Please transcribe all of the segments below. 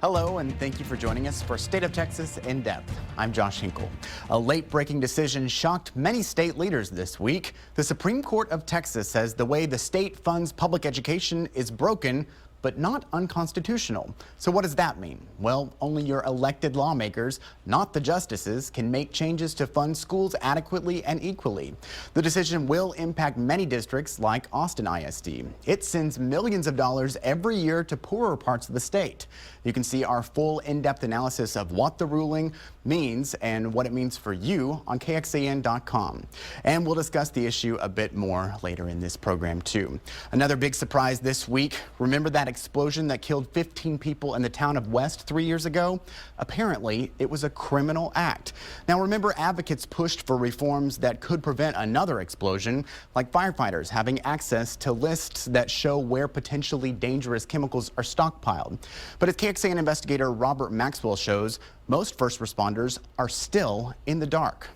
Hello, and thank you for joining us for State of Texas In Depth. I'm Josh Hinkle. A late-breaking decision shocked many state leaders this week. The Supreme Court of Texas says the way the state funds public education is broken, but not unconstitutional. So what does that mean? Well, only your elected lawmakers, not the justices, can make changes to fund schools adequately and equally. The decision will impact many districts like Austin ISD. It sends millions of dollars every year to poorer parts of the state. You can see our full in-depth analysis of what the ruling means and what it means for you on KXAN.com. And we'll discuss the issue a bit more later in this program too. Another big surprise this week. Remember that explosion that killed 15 people in the town of West 3 years ago? Apparently, it was a criminal act. Now remember, advocates pushed for reforms that could prevent another explosion, like firefighters having access to lists that show where potentially dangerous chemicals are stockpiled. But as KXAN investigator Robert Maxwell shows, most first responders are still in the dark.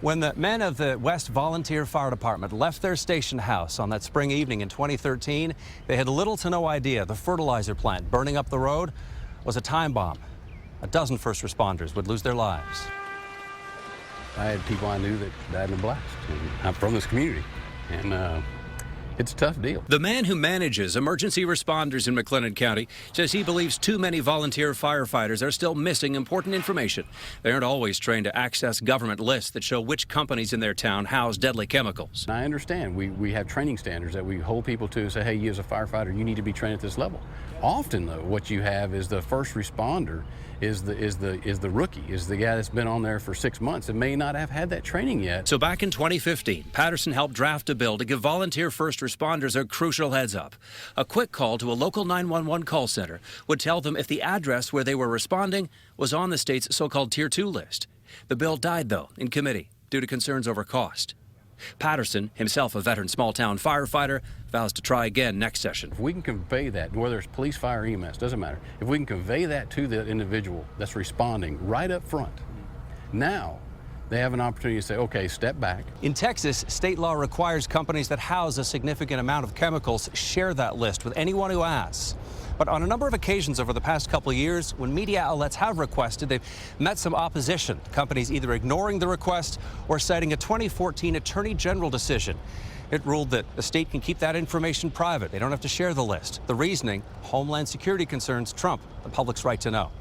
When the men of the West Volunteer Fire Department left their station house on that spring evening in 2013, they had little to no idea the fertilizer plant burning up the road was a time bomb. A dozen first responders would lose their lives. I had people I knew that died in a blast. I'm from this community, and it's a tough deal. The man who manages emergency responders in McLennan County says he believes too many volunteer firefighters are still missing important information. They aren't always trained to access government lists that show which companies in their town house deadly chemicals. I understand we have training standards that we hold people to and say, hey, you as a firefighter, you need to be trained at this level. Often, though, what you have is the first responder is the rookie, is the guy that's been on there for 6 months and may not have had that training yet. So back in 2015, Patterson helped draft a bill to give volunteer first responders a crucial heads up. A quick call to a local 911 call center would tell them if the address where they were responding was on the state's so-called Tier 2 list. The bill died, though, in committee due to concerns over cost. Patterson, himself a veteran small-town firefighter, vows to try again next session. If we can convey that, whether it's police, fire, EMS, doesn't matter. If we can convey that to the individual that's responding right up front, now they have an opportunity to say, okay, step back. In Texas, state law requires companies that house a significant amount of chemicals share that list with anyone who asks. But on a number of occasions over the past couple of years, when media outlets have requested, they've met some opposition. Companies either ignoring the request or citing a 2014 Attorney General decision. It ruled that the state can keep that information private. They don't have to share the list. The reasoning, Homeland Security concerns trump the public's right to know.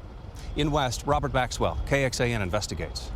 In West, Robert Maxwell, KXAN investigates.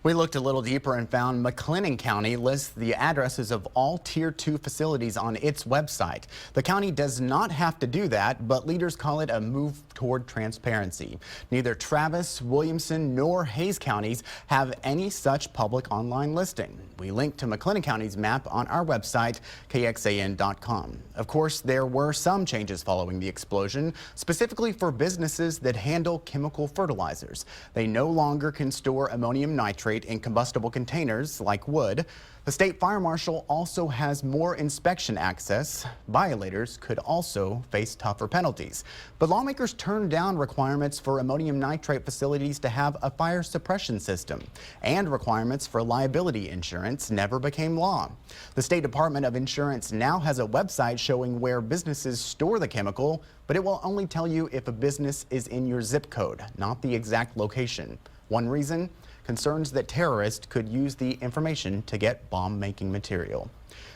We looked a little deeper and found McLennan County lists the addresses of all Tier 2 facilities on its website. The county does not have to do that, but leaders call it a move toward transparency. Neither Travis, Williamson, nor Hayes counties have any such public online listing. We link to McLennan County's map on our website, KXAN.com. Of course, there were some changes following the explosion, specifically for businesses that handle chemical fertilizers. They no longer can store ammonium nitrate in combustible containers like wood. The state fire marshal also has more inspection access. Violators could also face tougher penalties. But lawmakers turned down requirements for ammonium nitrate facilities to have a fire suppression system, and requirements for liability insurance never became law. The State Department of Insurance now has a website showing where businesses store the chemical, but it will only tell you if a business is in your zip code, not the exact location. One reason? Concerns that terrorists could use the information to get bomb-making material.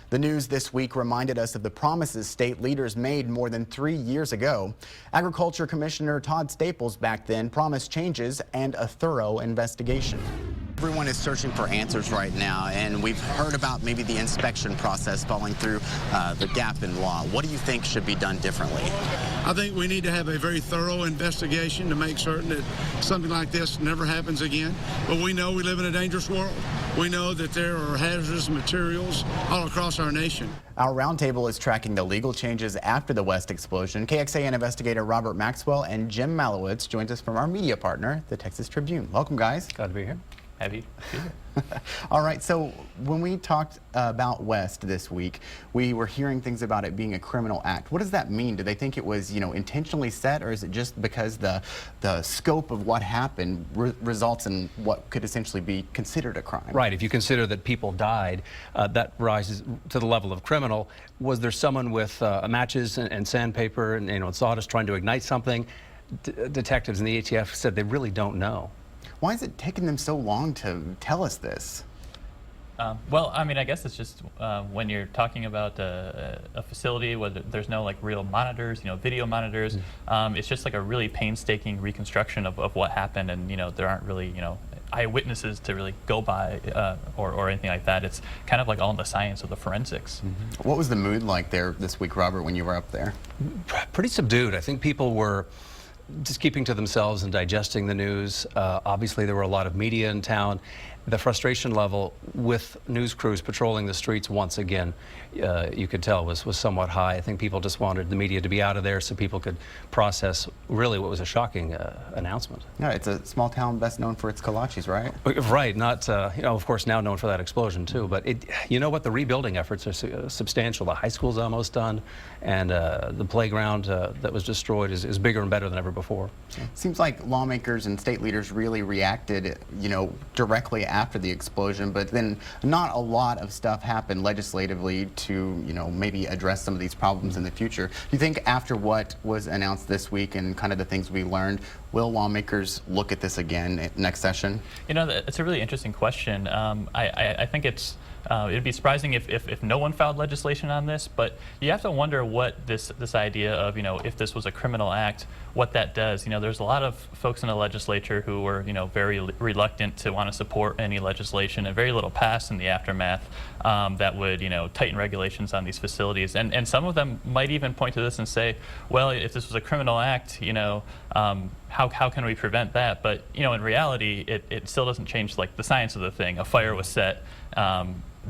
The news this week reminded us of the promises state leaders made more than 3 years ago. Agriculture Commissioner Todd Staples back then promised changes and a thorough investigation. Everyone is searching for answers right now, and we've heard about maybe the inspection process falling through the gap in law. What do you think should be done differently? I think we need to have a very thorough investigation to make certain that something like this never happens again. But we know we live in a dangerous world. We know that there are hazardous materials all across our nation. Our roundtable is tracking the legal changes after the West explosion. KXAN investigator Robert Maxwell and Jim Malowitz joins us from our media partner, the Texas Tribune. Welcome, guys. Glad to be here. Happy. All right, so when we talked about West this week, we were hearing things about it being a criminal act. What does that mean? Do they think it was, intentionally set, or is it just because the scope of what happened results in what could essentially be considered a crime? Right. If you consider that people died, that rises to the level of criminal. Was there someone with matches and sandpaper and sawdust trying to ignite something? detectives and the ATF said they really don't know. Why is it taking them so long to tell us this? Well, I mean, I guess it's just when you're talking about a facility where there's no like real monitors, video monitors. It's just like a really painstaking reconstruction of what happened, and there aren't really eyewitnesses to really go by or anything like that. It's kind of like all in the science of the forensics. What was the mood like there this week, Robert, when you were up there? Pretty subdued. I think people were just keeping to themselves and digesting the news. Obviously, there were a lot of media in town. The frustration level with news crews patrolling the streets once again, you could tell was somewhat high. I think people just wanted the media to be out of there so people could process really what was a shocking announcement. Yeah, it's a small town best known for its kolaches, right? Right, not, of course, now known for that explosion too, but you know what, the rebuilding efforts are substantial. The high school's almost done, and the playground that was destroyed is bigger and better than ever before. Seems like lawmakers and state leaders really reacted, directly after the explosion, but then not a lot of stuff happened legislatively to, maybe address some of these problems in the future. Do you think after what was announced this week and kind of the things we learned, will lawmakers look at this again at next session? It's a really interesting question. I think it'd be surprising if no one filed legislation on this, but you have to wonder what this idea of, if this was a criminal act, what that does. There's a lot of folks in the legislature who were, very reluctant to want to support any legislation, and very little passed in the aftermath that would, tighten regulations on these facilities. And some of them might even point to this and say, well, if this was a criminal act, how can we prevent that? But, in reality, it still doesn't change, like, the science of the thing. A fire was set.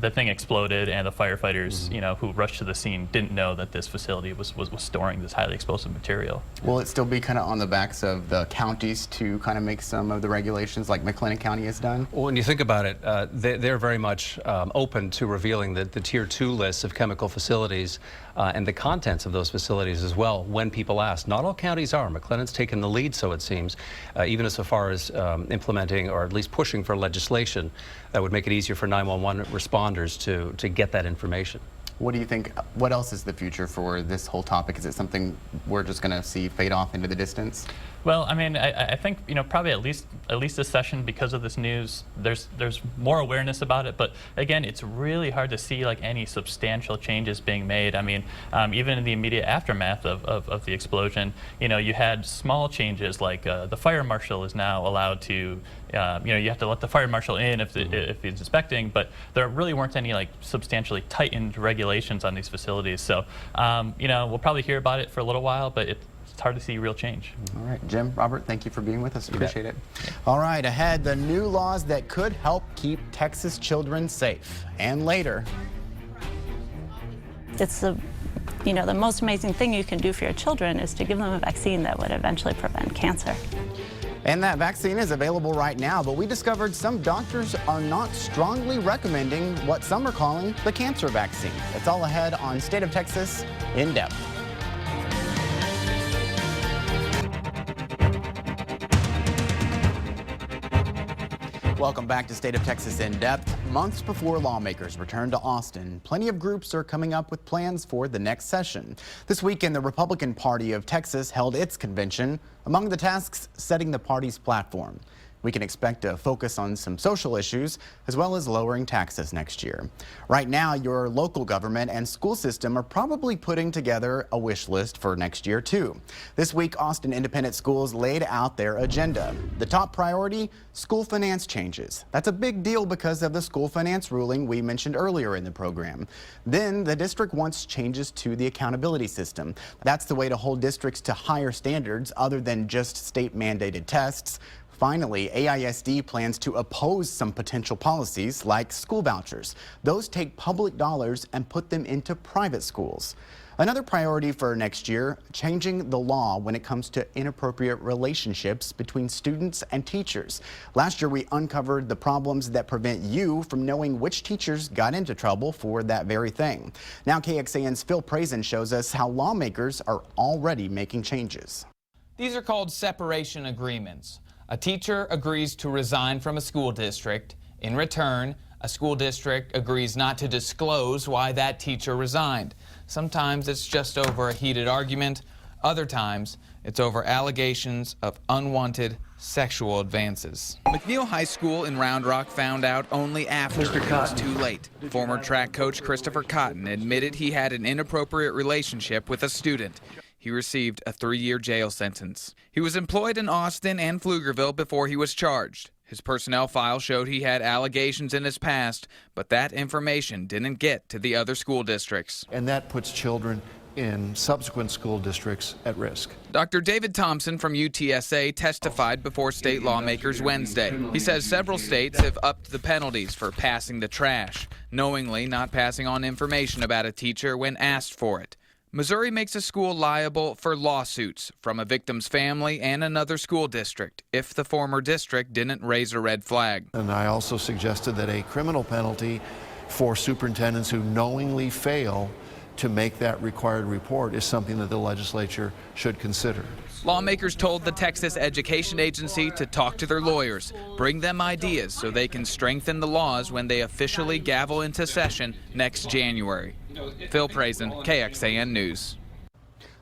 The thing exploded, and the firefighters, who rushed to the scene didn't know that this facility was storing this highly explosive material. Will it still be kind of on the backs of the counties to kind of make some of the regulations like McLennan County has done? Well, when you think about it, they're very much open to revealing the Tier 2 lists of chemical facilities and the contents of those facilities as well when people ask. Not all counties are. McLennan's taken the lead, so it seems, even as far as implementing or at least pushing for legislation that would make it easier for 911 responders to get that information. What do you think, what else is the future for this whole topic? Is it something we're just going to see fade off into the distance? Well, I mean, I think, probably at least this session, because of this news, there's more awareness about it. But again, it's really hard to see like any substantial changes being made. I mean, even in the immediate aftermath of the explosion, you had small changes like the fire marshal is now allowed to, you have to let the fire marshal in if he's inspecting, but there really weren't any like substantially tightened regulations on these facilities. So, we'll probably hear about it for a little while, but it's hard to see real change. All right, Jim, Robert, thank you for being with us. Appreciate it. All right, ahead, the new laws that could help keep Texas children safe. And later. It's the most amazing thing you can do for your children is to give them a vaccine that would eventually prevent cancer. And that vaccine is available right now, but we discovered some doctors are not strongly recommending what some are calling the cancer vaccine. It's all ahead on State of Texas In Depth. Welcome back to State of Texas In Depth. Months before lawmakers return to Austin, plenty of groups are coming up with plans for the next session. This weekend, the Republican Party of Texas held its convention. Among the tasks, setting the party's platform. We can expect a focus on some social issues as well as lowering taxes next year. Right now, your local government and school system are probably putting together a wish list for next year too. This week, Austin Independent Schools laid out their agenda. The top priority, school finance changes. That's a big deal because of the school finance ruling we mentioned earlier in the program. Then the district wants changes to the accountability system. That's the way to hold districts to higher standards other than just state mandated tests. Finally, AISD plans to oppose some potential policies like school vouchers. Those take public dollars and put them into private schools. Another priority for next year, changing the law when it comes to inappropriate relationships between students and teachers. Last year, we uncovered the problems that prevent you from knowing which teachers got into trouble for that very thing. Now, KXAN's Phil Prazen shows us how lawmakers are already making changes. These are called separation agreements. A teacher agrees to resign from a school district. In return, a school district agrees not to disclose why that teacher resigned. Sometimes it's just over a heated argument. Other times, it's over allegations of unwanted sexual advances. McNeil High School in Round Rock found out only after it was too late. Former track coach Christopher Cotton admitted he had an inappropriate relationship with a student. He received a 3-year jail sentence. He was employed in Austin and Pflugerville before he was charged. His personnel file showed he had allegations in his past, but that information didn't get to the other school districts. And that puts children in subsequent school districts at risk. Dr. David Thompson from UTSA testified before state lawmakers Wednesday. He says several states have upped the penalties for passing the trash, knowingly not passing on information about a teacher when asked for it. Missouri makes a school liable for lawsuits from a victim's family and another school district if the former district didn't raise a red flag. And I also suggested that a criminal penalty for superintendents who knowingly fail to make that required report is something that the legislature should consider. Lawmakers told the Texas Education Agency to talk to their lawyers, bring them ideas so they can strengthen the laws when they officially gavel into session next January. Phil Prazen, KXAN News.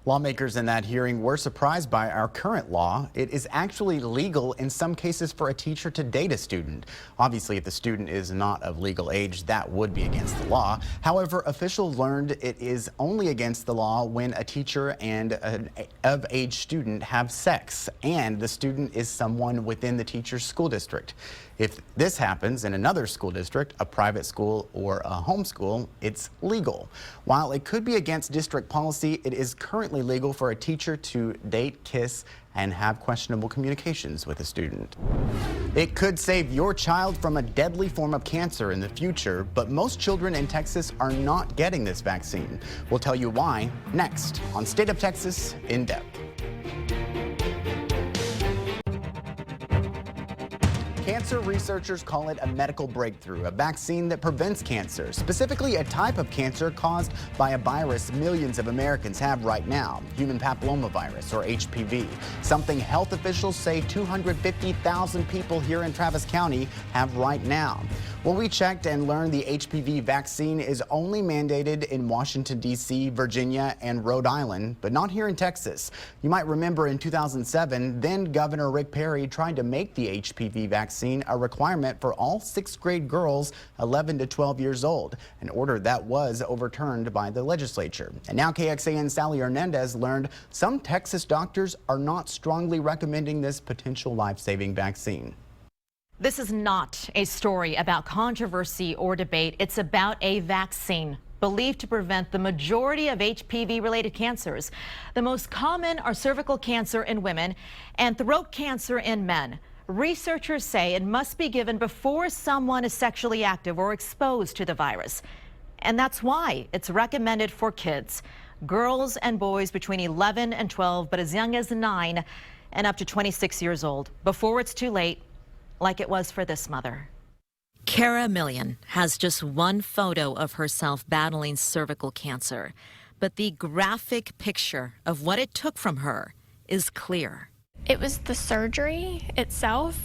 Lawmakers in that hearing were surprised by our current law. It is actually legal in some cases for a teacher to date a student. Obviously, if the student is not of legal age, that would be against the law. However, officials learned it is only against the law when a teacher and an of-age student have sex, and the student is someone within the teacher's school district. If this happens in another school district, a private school or a homeschool, it's legal. While it could be against district policy, it is currently legal for a teacher to date, kiss, and have questionable communications with a student. It could save your child from a deadly form of cancer in the future, but most children in Texas are not getting this vaccine. We'll tell you why next on State of Texas In Depth. Cancer researchers call it a medical breakthrough, a vaccine that prevents cancer, specifically a type of cancer caused by a virus millions of Americans have right now, human papillomavirus, or HPV, something health officials say 250,000 people here in Travis County have right now. Well, we checked and learned the HPV vaccine is only mandated in Washington, D.C., Virginia, and Rhode Island, but not here in Texas. You might remember in 2007, then Governor Rick Perry tried to make the HPV vaccine a requirement for all 6th grade girls 11 to 12 years old, an order that was overturned by the legislature. And now KXAN's Sally Hernandez learned some Texas doctors are not strongly recommending this potential life-saving vaccine. This is not a story about controversy or debate. It's about a vaccine believed to prevent the majority of HPV-related cancers. The most common are cervical cancer in women and throat cancer in men. Researchers say it must be given before someone is sexually active or exposed to the virus. And that's why it's recommended for kids, girls and boys between 11 and 12, but as young as 9 and up to 26 years old, before it's too late, like it was for this mother. Cara Million has just one photo of herself battling cervical cancer, but the graphic picture of what it took from her is clear. It was the surgery itself.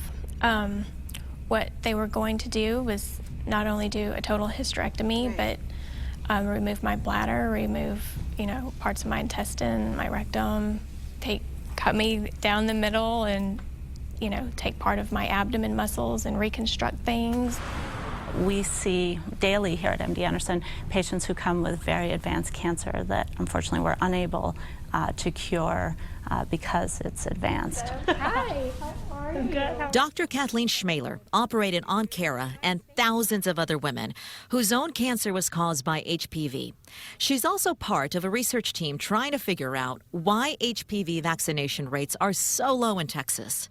What they were going to do was not only do a total hysterectomy, but remove my bladder, remove, parts of my intestine, my rectum, cut me down the middle and take part of my abdomen muscles and reconstruct things. We see daily here at MD Anderson patients who come with very advanced cancer that unfortunately we're unable to cure because it's advanced. Hi, how are you? Good. Dr. Kathleen Schmaler operated on Cara and thousands of other women whose own cancer was caused by HPV. She's also part of a research team trying to figure out why HPV vaccination rates are so low in Texas.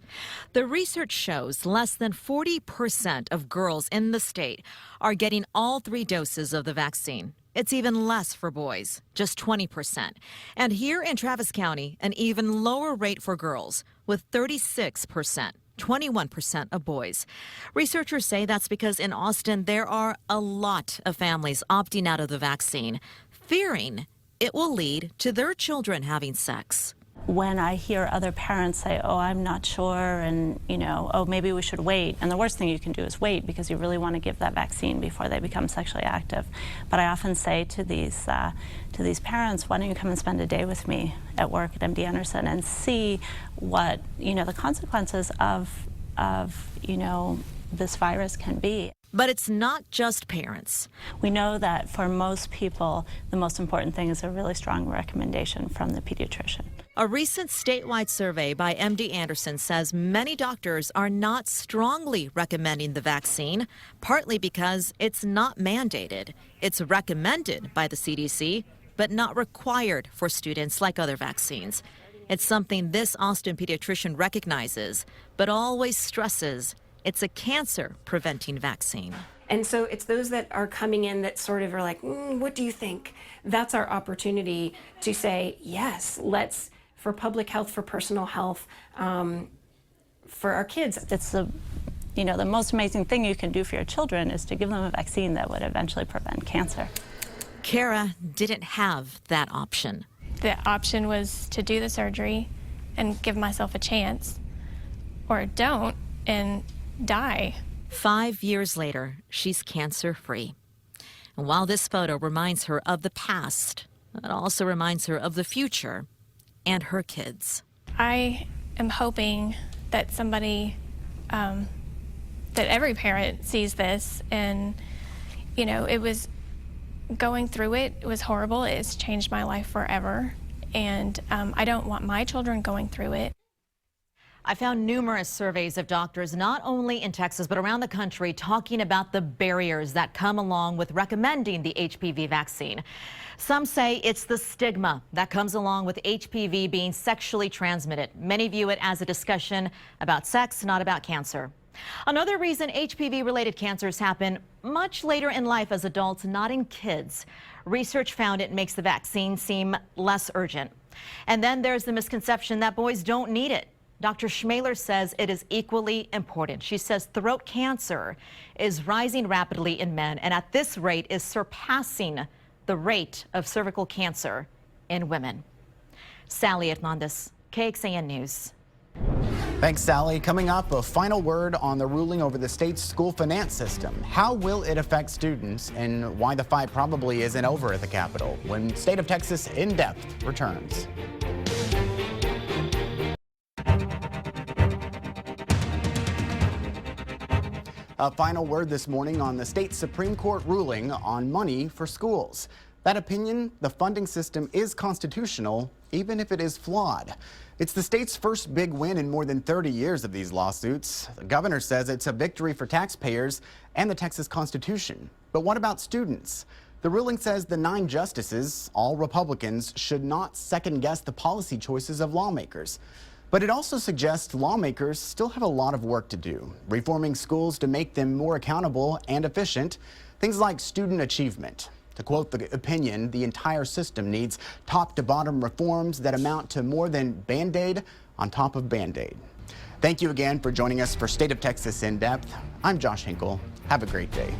The research shows less than 40% of girls in the state are getting all 3 doses of the vaccine. It's even less for boys, just 20%. And here in Travis County, an even lower rate for girls, with 36%, 21% of boys. Researchers say that's because in Austin, there are a lot of families opting out of the vaccine, fearing it will lead to their children having sex. When I hear other parents say, oh, I'm not sure, and, oh, maybe we should wait. And the worst thing you can do is wait, because you really want to give that vaccine before they become sexually active. But I often say to these parents, why don't you come and spend a day with me at work at MD Anderson and see what, the consequences of this virus can be. But it's not just parents. We know that for most people, the most important thing is a really strong recommendation from the pediatrician. A recent statewide survey by MD Anderson says many doctors are not strongly recommending the vaccine, partly because it's not mandated. It's recommended by the CDC, but not required for students like other vaccines. It's something this Austin pediatrician recognizes, but always stresses it's a cancer-preventing vaccine. And so it's those that are coming in that sort of are like, what do you think? That's our opportunity to say, yes, let's, for public health, for personal health, for our kids. It's the most amazing thing you can do for your children is to give them a vaccine that would eventually prevent cancer. Kara didn't have that option. The option was to do the surgery and give myself a chance, or don't, and die. 5 years later, she's cancer-free. And while this photo reminds her of the past, it also reminds her of the future and her kids. I am hoping that somebody, that every parent sees this, and, it was going through it. It was horrible. It's changed my life forever, and I don't want my children going through it. I found numerous surveys of doctors, not only in Texas, but around the country, talking about the barriers that come along with recommending the HPV vaccine. Some say it's the stigma that comes along with HPV being sexually transmitted. Many view it as a discussion about sex, not about cancer. Another reason HPV-related cancers happen much later in life as adults, not in kids. Research found it makes the vaccine seem less urgent. And then there's the misconception that boys don't need it. Dr. Schmaler says it is equally important. She says throat cancer is rising rapidly in men, and at this rate is surpassing the rate of cervical cancer in women. Sally Hernandez, KXAN News. Thanks, Sally. Coming up, a final word on the ruling over the state's school finance system. How will it affect students, and why the fight probably isn't over at the Capitol when State of Texas In Depth returns. A final word this morning on the state Supreme Court ruling on money for schools. That opinion, the funding system is constitutional, even if it is flawed. It's the state's first big win in more than 30 years of these lawsuits. The governor says it's a victory for taxpayers and the Texas Constitution. But what about students? The ruling says the 9 justices, all Republicans, should not second-guess the policy choices of lawmakers. But it also suggests lawmakers still have a lot of work to do, reforming schools to make them more accountable and efficient, things like student achievement. To quote the opinion, the entire system needs top-to-bottom reforms that amount to more than Band-Aid on top of Band-Aid. Thank you again for joining us for State of Texas In Depth. I'm Josh Hinkle. Have a great day.